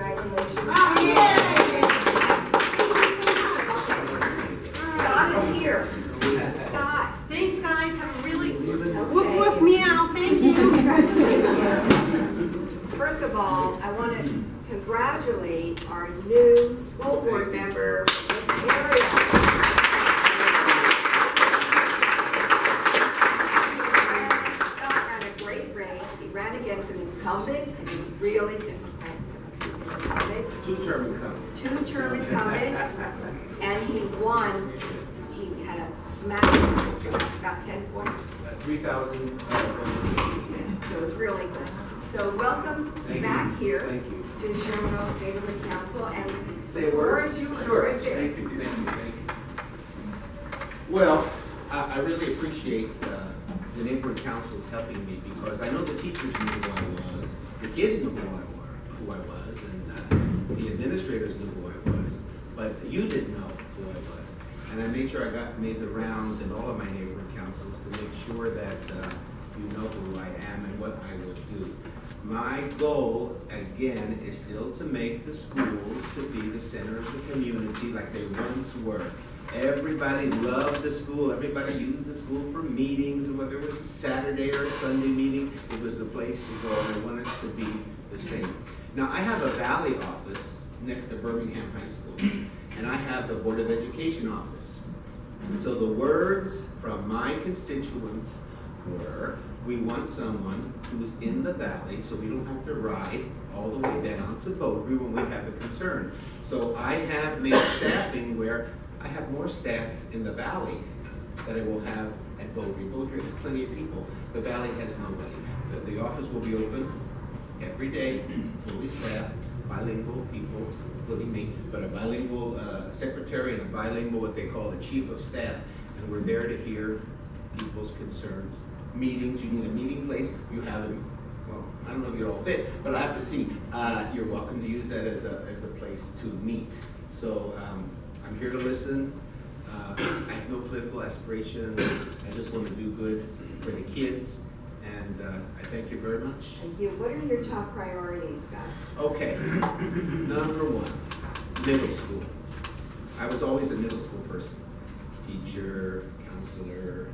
Congratulations. Oh, yay! Scott is here. Scott. Thanks, guys. Have a really Okay. woof woof meow. Thank you. First of all, I want to congratulate our new school board member from this area. Scott ran a great race. He ran against an incumbent, and it was really difficult. Two-term incumbent. Two-term incumbent, and he won. He had a smash, got 10 points. 3,000. So it was really good. So welcome Thank back you. here Thank you. to the Sherman Neighborhood Council, and Say a the word. floor is yours. Sure. Right there. Thank you. Well, I really appreciate the neighborhood councils helping me, because I know the teachers knew who I was, the kids knew who I was, and the administrators knew who I was, but you didn't know who I was. And I made sure I made the rounds in all of my neighborhood councils to make sure that you know who I am and what I will do. My goal, again, is still to make the schools to be the center of the community like they once were. Everybody loved the school. Everybody used the school for meetings, and whether it was a Saturday or a Sunday meeting, it was the place to go. I wanted it to be the same. Now, I have a Valley office next to Birmingham High School, and I have the Board of Education office. So the words from my constituents were, we want someone who's in the Valley so we don't have to ride all the way down to Beaudry when we have a concern. So I have made staffing where I have more staff in the Valley that I will have at Beaudry. Beaudry has plenty of people. The Valley has nobody. The office will be open every day, fully staffed, bilingual people, including me, but a bilingual secretary and a bilingual, what they call a chief of staff. And we're there to hear people's concerns. Meetings, you need a meeting place, you have them. Well, I don't know if you all fit, but I have to see. You're welcome to use that as a place to meet. So I'm here to listen. I have no political aspiration. I just want to do good for the kids. And I thank you very much. Thank you. What are your top priorities, Scott? Okay, number one, middle school. I was always a middle school person. Teacher, counselor,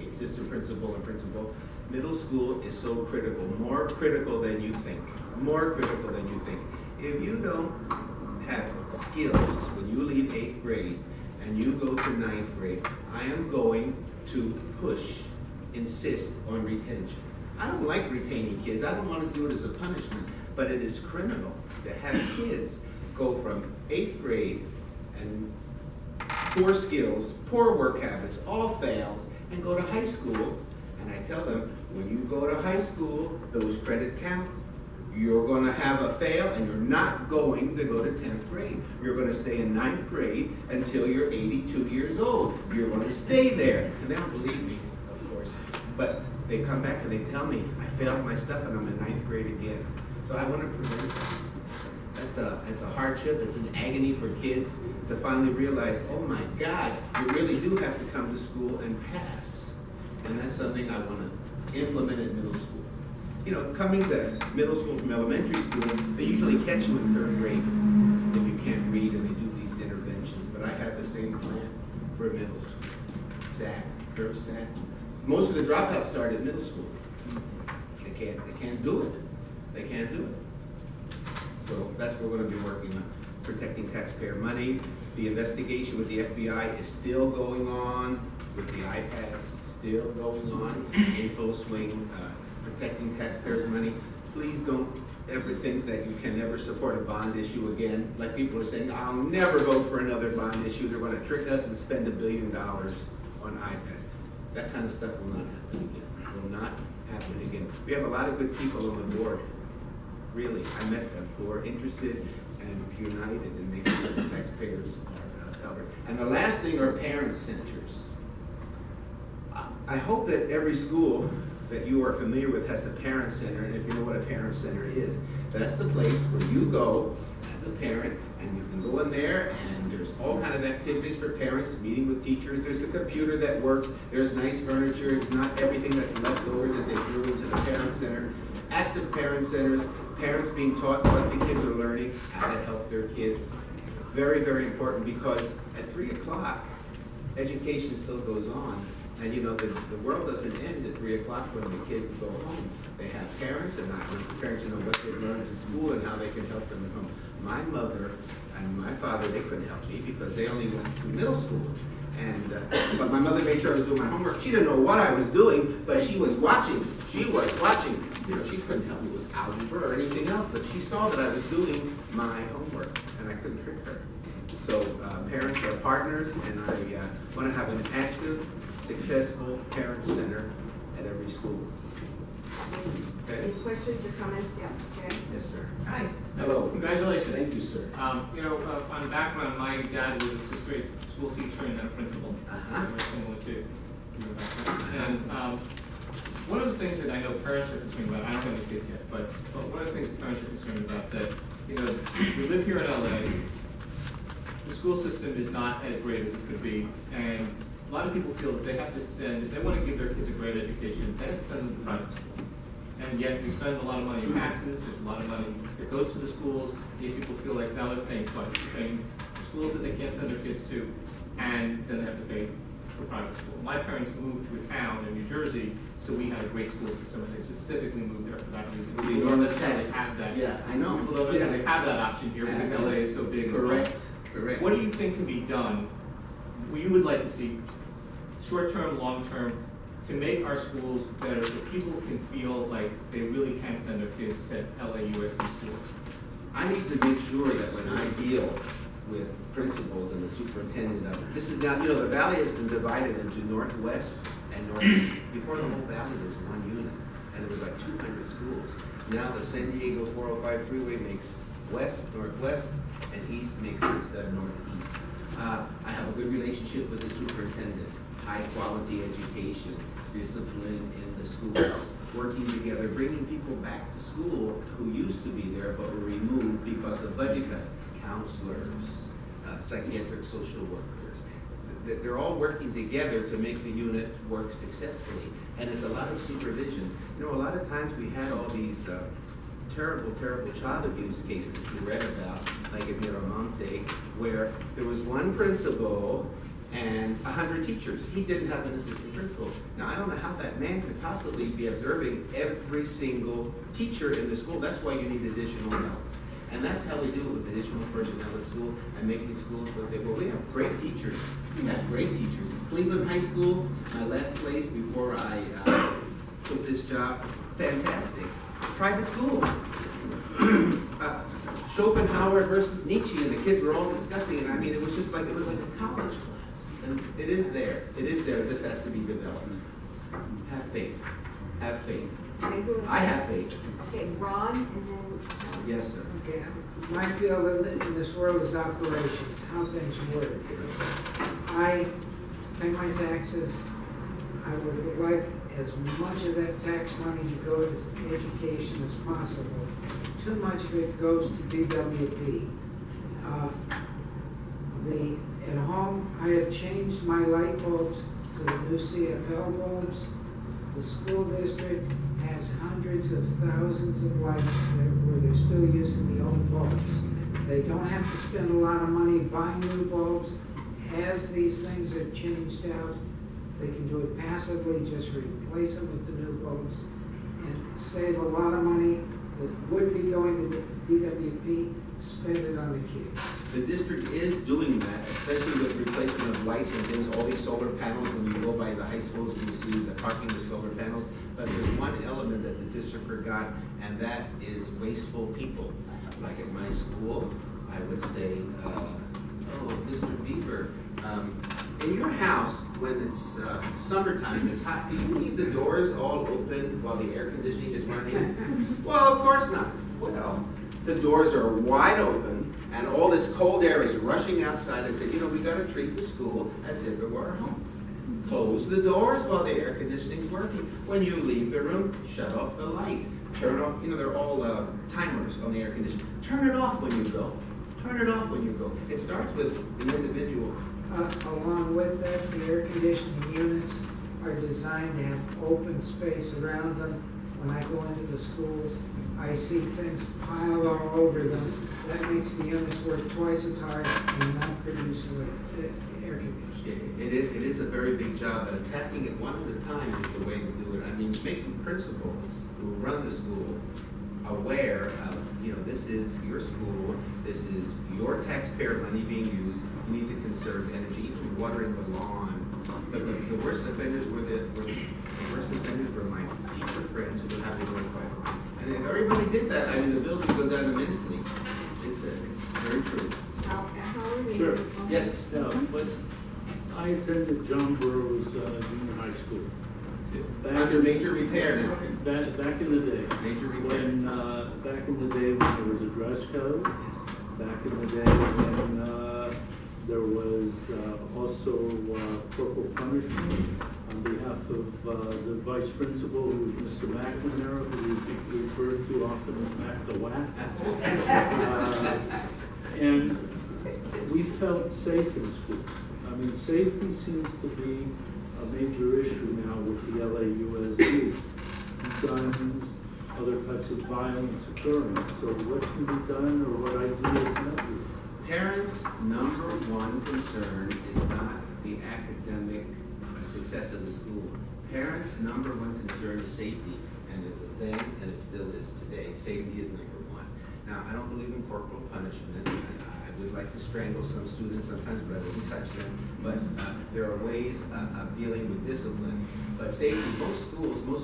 assistant principal, and principal. Middle school is so critical, more critical than you think. More critical than you think. If you don't have skills when you leave 8th grade and you go to 9th grade, I am going to insist on retention. I don't like retaining kids. I don't want to do it as a punishment, but it is criminal to have kids go from 8th grade and poor skills, poor work habits, all fails, and go to high school. And I tell them, when you go to high school, those credits count. You're going to have a fail, and you're not going to go to 10th grade. You're going to stay in 9th grade until you're 82 years old. You're going to stay there. And they don't believe me, of course. But they come back and they tell me, I failed my stuff and I'm in 9th grade again. So I want to prevent that. It's a hardship. It's an agony for kids to finally realize, oh my God, you really do have to come to school and pass. And that's something I want to implement in middle school. You know, coming to middle school from elementary school, they usually catch you in 3rd grade if you can't read, and they do these interventions. But I have the same plan for middle school. SAC, very sad. Most of the dropouts start at middle school. They can't do it. They can't do it. So that's what we're going to be working on, protecting taxpayer money. The investigation with the FBI is still going on, with the iPads still going on, in full swing, protecting taxpayers' money. Please don't ever think that you can never support a bond issue again. Like people are saying, I'll never vote for another bond issue. They're going to trick us and spend $1 billion on iPads. That kind of stuff will not happen again. Will not happen again. We have a lot of good people on the board. Really, I met them who are interested and united in making sure the taxpayers are covered. And the last thing are parent centers. I hope that every school that you are familiar with has a parent center, and if you know what a parent center is, that's the place where you go as a parent, and you can go in there, and there's all kind of activities for parents, meeting with teachers. There's a computer that works. There's nice furniture. It's not everything that's left over that they threw into the parent center. Active parent centers, parents being taught what the kids are learning. their kids. Very, very important, because at 3 o'clock, education still goes on. And you know, the world doesn't end at 3 o'clock when the kids go home. They have parents, and not the parents know what they've learned in school and how they can help them at home. My mother and my father, they couldn't help me because they only went to middle school. And but my mother made sure I was doing my homework. She didn't know what I was doing, but she was watching. She was watching. You know, she couldn't help me with algebra or anything else, but she saw that I was doing my homework, and I couldn't trick her. So parents are partners, and I want to have an active, successful parent center at every school. Okay? Any questions or comments? Yeah, okay. Yes, sir. Hi. Hello. Congratulations. Thank you, sir. On background, my dad was a sixth grade school teacher and then a principal. Very similar to your background. And one of the things that I know parents are concerned about, I don't have any kids yet, but one of the things that parents are concerned about that, you know, we live here in LA, the school system is not as great as it could be, and a lot of people feel that they have to send, if they want to give their kids a great education, they have to send them to private school. And yet we spend a lot of money in taxes, there's a lot of money that goes to the schools, yet people feel like now they're paying twice. They're paying for schools that they can't send their kids to, and then they have to pay for private school. My parents moved to a town in New Jersey, so we had a great school system, and they specifically moved there for that reason. The enormous People don't taxes. have that. Yeah, I know. People don't necessarily have that option here because LA is so big. Correct, correct. What do you think can be done, what you would like to see, short-term, long-term, to make our schools better so people can feel like they really can send their kids to LAUSD schools? I need to make sure that when I deal with principals and the superintendent of it, this is now, you know, the valley has been divided into northwest and northeast. Before the whole valley was one unit, and there was like 200 schools. Now the San Diego 405 freeway makes west, northwest, and east makes it the northeast. I have a good relationship with the superintendent. High quality education, discipline in the schools, working together, bringing people back to school who used to be there but were removed because of budget cuts. Counselors, psychiatric social workers. They're all working together to make the unit work successfully. And it's a lot of supervision. You know, a lot of times we had all these terrible, terrible child abuse cases that you read about, like in Miramonte, where there was one principal and 100 teachers. He didn't have an assistant principal. Now, I don't know how that man could possibly be observing every single teacher in the school. That's why you need additional help. And that's how we do it with additional personnel at school and making schools what they were. We have great teachers. We have great teachers. Cleveland High School, my last place before I took this job, fantastic. Private school. Schopenhauer versus Nietzsche, and the kids were all discussing it. I mean, it was just like, it was like a college class. And it is there. It is there. It just has to be developed. Have faith. Have faith. Okay, who is I that? have faith. Okay, Ron, and then. Yes, sir. Okay, my field in this world is operations, how things work. I pay my taxes. I would like as much of that tax money to go to education as possible. Too much of it goes to DWP. At home, I have changed my light bulbs to the new CFL bulbs. The school district has hundreds of thousands of lights where they're still using the old bulbs. They don't have to spend a lot of money buying new bulbs. As these things are changed out, they can do it passively, just replace them with the new bulbs and save a lot of money that would be going to the DWP, spend it on the kids. The district is doing that, especially with replacement of lights and things, all these solar panels. When you go by the high schools, you see the parking with solar panels. But there's one element that the district forgot, and that is wasteful people. Like at my school, I would say, oh, Mr. Beaver, in your house, when it's summertime, it's hot, do you leave the doors all open while the air conditioning is running? Well, of course not. Well, the doors are wide open, and all this cold air is rushing outside. I said, you know, we got to treat the school as if it were our home. Close the doors while the air conditioning's working. When you leave the room, shut off the lights. Turn off, you know, they're all timers on the air conditioner. Turn it off when you go. Turn it off when you go. It starts with an individual. Along with that, the air conditioning units are designed to have open space around them. When I go into the schools, I see things piled all over them that makes the units work twice as hard and not produce air conditioning. It is a very big job, but attacking it one at a time is the way to do it. I mean, making principals who run the school aware of, you know, this is your school, this is your taxpayer money being used, you need to conserve energy, even watering the lawn. But the worst offenders were my teacher friends who would have to go to fight. And if everybody did that, I mean, the bills would go down immensely. It's very true. Sure. Yes? Yeah, but I attended John Burroughs Junior High School. Under major repair now. Back in the day. Major repair. When, back in the day when there was a dress code, back in the day when there was also corporal punishment on behalf of the vice principal, who was Mr. McNamara, who we referred to often as Mac the Whack. And we felt safe in school. I mean, safety seems to be a major issue now with the LAUSD. Guns, other types of violence occurring. So what can be done, or what ideas necessary? Parents' number one concern is not the academic success of the school. Parents' number one concern is safety, and it was then, and it still is today. Safety is number one. Now, I don't believe in corporal punishment. I would like to strangle some students sometimes, but I wouldn't touch them. But there are ways of dealing with discipline. But safety, most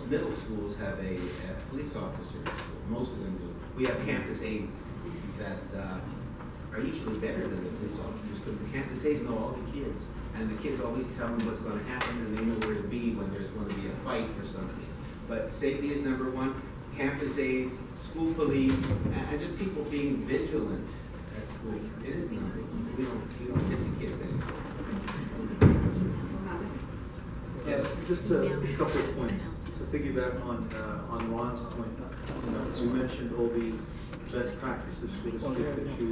middle schools have a police officer in school. Most of them do. We have campus aides that are usually better than the police officers, because the campus aides know all the kids. And the kids always tell them what's going to happen, and they know where to be when there's going to be a fight or something. But safety is number one. Campus aides, school police, and just people being vigilant at school. It is number one. We don't get the kids anymore. Yes, just a couple of points to piggyback on Ron's point. You know, you mentioned all these best practices, so to speak, that you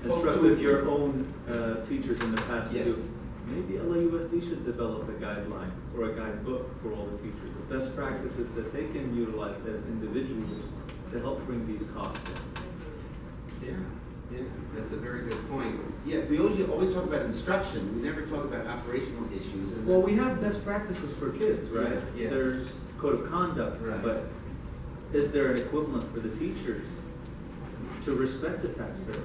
instructed your own teachers in the past to do. Yes. Maybe LAUSD should develop a guideline or a guidebook for all the teachers of best practices that they can utilize as individuals to help bring these costs down. Yeah, that's a very good point. Yeah, we always talk about instruction. We never talk about operational issues. And Well, we have best practices for kids, right? Yeah, yes. There's code of conduct, Right. but is there an equivalent for the teachers to respect the taxpayer?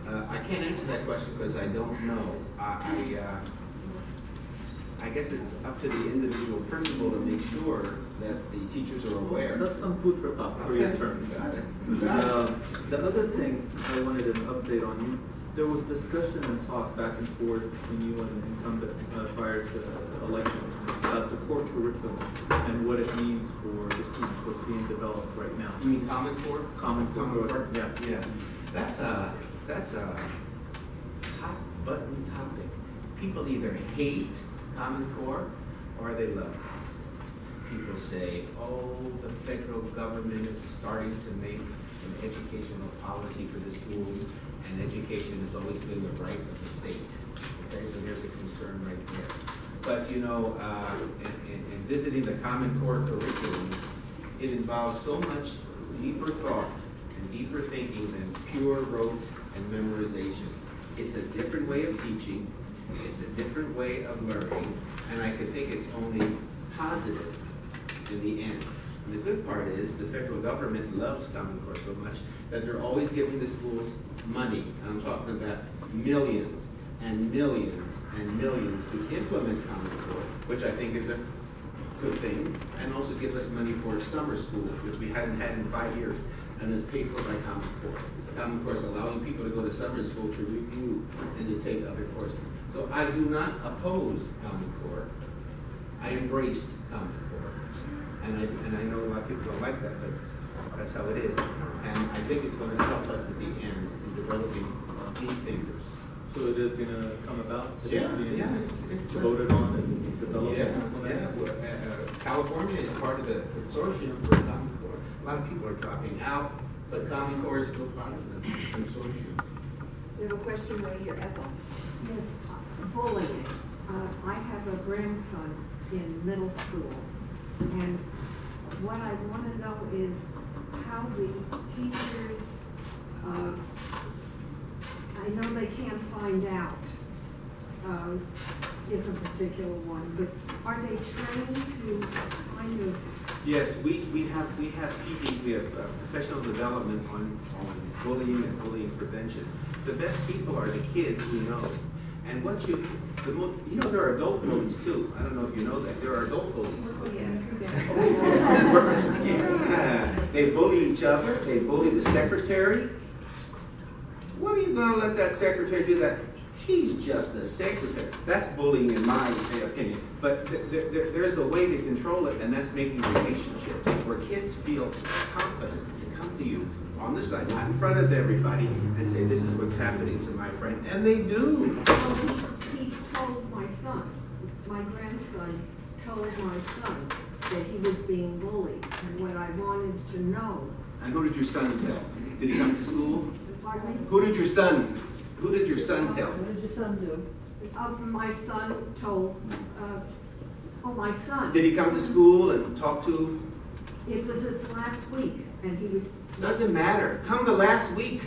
I can't answer that question because I don't know. I guess it's up to the individual principal to make sure that the teachers are aware. That's some food for thought for your Okay, turn. Got it. The other thing I wanted an update on, there was discussion and talk back and forth between you and the incumbent prior to the election about the core curriculum and what it means for the students, what's being developed right now. You mean Common Core? Common Core, yeah. Yeah. That's a hot button topic. People either hate Common Core or they love it. People say, oh, the federal government is starting to make an educational policy for the schools, and education has always been the right of the state. Okay, so there's a concern right there. But you know, in visiting the Common Core curriculum, it involves so much deeper thought and deeper thinking than pure rote and memorization. It's a different way of teaching, it's a different way of learning, and I could think it's only positive in the end. And the good part is the federal government loves Common Core so much that they're always giving the schools money. And I'm talking about millions and millions and millions to implement Common Core, which I think is a good thing, and also give us money for summer school, which we hadn't had in 5 years, and is paid for by Common Core. Common Core is allowing people to go to summer school to review and to take other courses. So I do not oppose Common Core. I embrace Common Core. And I know a lot of people don't like that, but that's how it is. And I think it's going to help us at the end in developing deep thinkers. So it is gonna come about? Yeah, it's voted on and developed? California is part of the consortium for Common Core. A lot of people are dropping out, but Common Core is still part of the consortium. We have a question right here, Ethel. Yes, bullying. I have a grandson in middle school, and what I want to know is how we teachers, I know they can't find out if a particular one, but are they trained to kind of, Yes, we have PDs, we have professional development on bullying and bullying prevention. The best people are the kids we know. And there are adult bullies too. I don't know if you know that. There are adult bullies. Yeah. They bully each other. They bully the secretary. What are you going to let that secretary do that? She's just a secretary. That's bullying in my opinion. But there's a way to control it, and that's making relationships where kids feel confident to come to you on the side, not in front of everybody, and say, this is what's happening to my friend. And they do. he told my son, my grandson told my son that he was being bullied, and what I wanted to know. And who did your son tell? Did he come to school? Pardon me? Who did your son tell? What did your son do? My son told, my son. Did he come to school and talk to? It was his last week, and he was. Doesn't matter. Come the last week.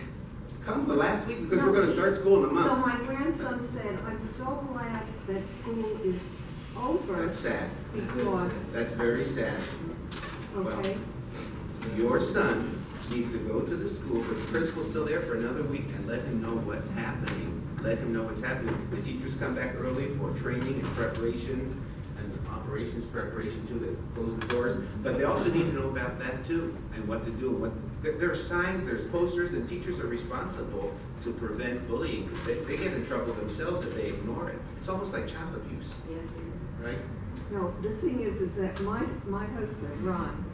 Come the last week, because we're going to start school in a So month. my grandson said, I'm so glad that school is over. That's sad. Because, That's very sad. okay, Your son needs to go to the school, because the principal's still there for another week, and let him know what's happening. Let him know what's happening. The teachers come back early for training and preparation, and operations preparation too, to close the doors. But they also need to know about that too, and what to do. There are signs, there's posters, and teachers are responsible to prevent bullying. They get in trouble themselves if they ignore it. It's almost like child abuse, Yes. right? no, the thing is that my husband, Ron,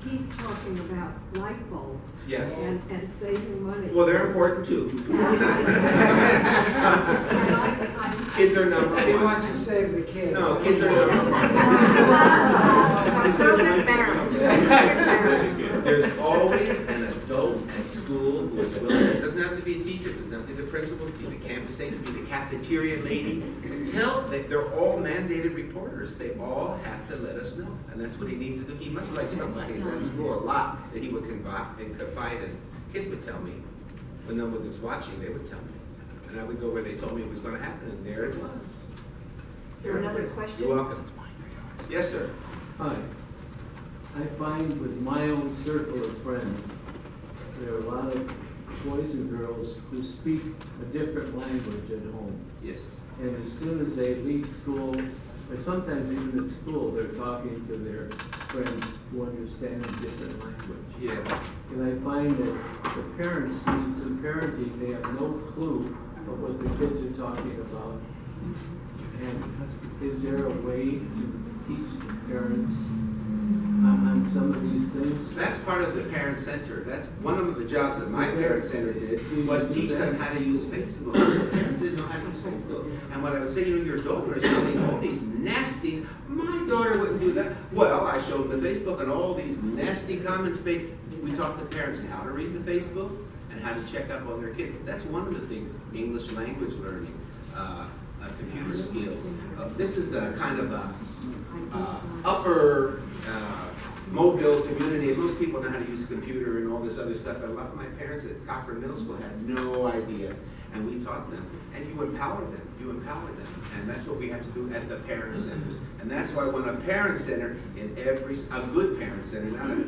he's talking about light bulbs. Yes. And saving money. Well, they're important too. I'm Kids are number He one. wants to save the kids. No, kids are number one. Perfect marriage. There's always an adult at school who is willing. It doesn't have to be a teacher. It doesn't have to be the principal. It could be the campus aide. It could be the cafeteria lady. They're all mandated reporters. They all have to let us know, and that's what he needs to do. He must like somebody in that school a lot that he would confide in. Kids would tell me when no one was watching. They would tell me, and I would go where they told me it was going to happen, and there it was. Is there another question? You're welcome. Yes, sir. Hi. I find with my own circle of friends, there are a lot of boys and girls who speak a different language at home. Yes. And as soon as they leave school, or sometimes even at school, they're talking to their friends who understand a different language. Yes. And I find that the parents need some parenting. They have no clue of what the kids are talking about. And is there a way to teach the parents on some of these things? That's part of the parent center. That's one of the jobs that my parent center did, was teach them how to use Facebook. Parents didn't know how to use Facebook. And when I would say, your daughter is showing all these nasty, my daughter wouldn't do that. Well, I showed them the Facebook and all these nasty comments made. We taught the parents how to read the Facebook and how to check up on their kids. That's one of the things, English language learning, computer skills. This is a kind of a upper mobile community, and most people know how to use a computer and all this other stuff, but a lot of my parents at Cochran Middle School had no idea, and we taught them, and you empower them, and that's what we have to do at the parent centers. And that's why I want a parent center in a good parent center, not a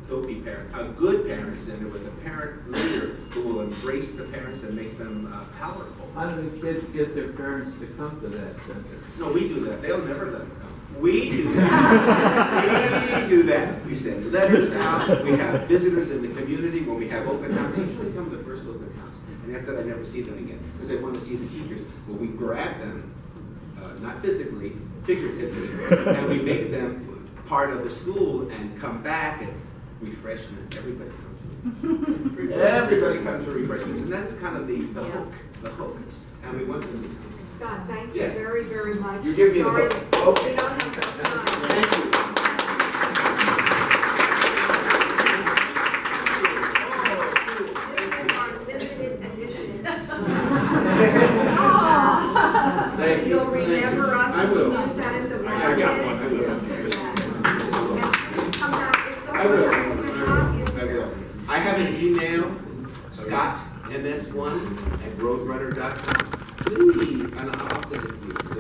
dopey parent, a good parent center with a parent leader who will embrace the parents and make them powerful. How do the kids get their parents to come to that center? No, we do that. They'll never let them come. We do that. We do that. We send letters out. We have visitors in the community when we have open house. They usually come to the first open house. And after that, I never see them again because they want to see the teachers. Well, we grab them, not physically, figuratively, and we make them part of the school and come back and refreshments. Everybody comes for everybody comes for refreshments. And that's kind of the hook. The hook. And we want them to see. Scott, thank you Yes. very, very much. You're giving me the Sorry hook. that Okay. we don't have enough time. Thank you. This is our limited edition. So Thank you. you'll remember us. I will. Use that in the I got one. I will. Yes. And please come back. It's so I will. wonderful to have you I here. will. I have an email, Scott, ms1@roadrunner.com. Please, and I'll send it to you.